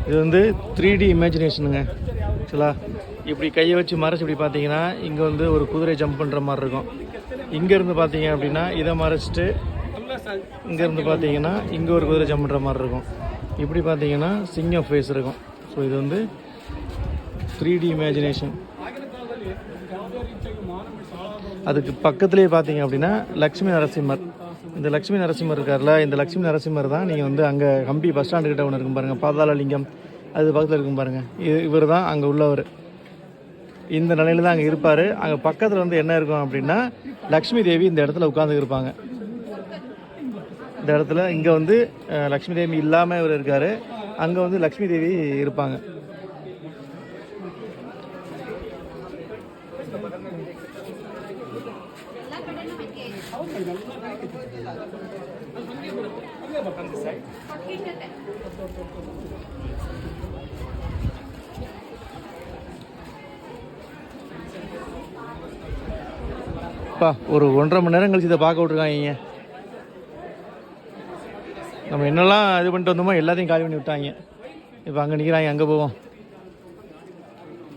இது வந்து 3D இமேஜினேஷனுங்க. ஆக்சுவலாக இப்படி கையை வச்சு மறைச்சி இப்படி பார்த்தீங்கன்னா இங்கே வந்து ஒரு குதிரை ஜம்ப் பண்ணுற மாதிரி இருக்கும். இங்கேருந்து பார்த்தீங்க அப்படின்னா இதை மறைச்சிட்டு இங்கேருந்து பார்த்தீங்கன்னா இங்கே ஒரு குதிரை ஜம்ப் பண்ணுற மாதிரி இருக்கும். இப்படி பார்த்தீங்கன்னா சிங்கம் ஃபேஸ் இருக்கும். ஸோ இது வந்து 3D இமேஜினேஷன். அதுக்கு பக்கத்துலேயே பார்த்தீங்க அப்படின்னா லக்ஷ்மி நரசிம்மர். இந்த லக்ஷ்மி நரசிம்மர் இருக்கார்ல, இந்த லக்ஷ்மி நரசிம்மர் தான் நீங்கள் வந்து அங்கே ஹம்பி பஸ் ஸ்டாண்டு கிட்ட ஒன்று இருக்கும் பாருங்கள், பாதாள லிங்கம், அது பக்கத்தில் இருக்கும் பாருங்கள். இவர் தான் அங்கே உள்ளவர். இந்த நிலையில் தான் அங்கே இருப்பார். அங்கே பக்கத்தில் வந்து என்ன இருக்கும் அப்படின்னா லக்ஷ்மி தேவி இந்த இடத்துல உட்காந்து இருப்பாங்க. இந்த இடத்துல இங்கே வந்து லக்ஷ்மி தேவி இல்லாமல் இவர் இருக்கார், அங்கே வந்து லக்ஷ்மி தேவி இருப்பாங்க. ஒரு 1.5 மணி நேரம் கழிச்சு இதை பார்க்க விட்ருக்காங்க. நம்ம என்னெல்லாம் இது பண்ணிட்டு வந்தோமோ எல்லாத்தையும் காலி பண்ணி விட்டாங்க. இப்போ அங்கே நிற்கிறாங்க, அங்கே போவோம்.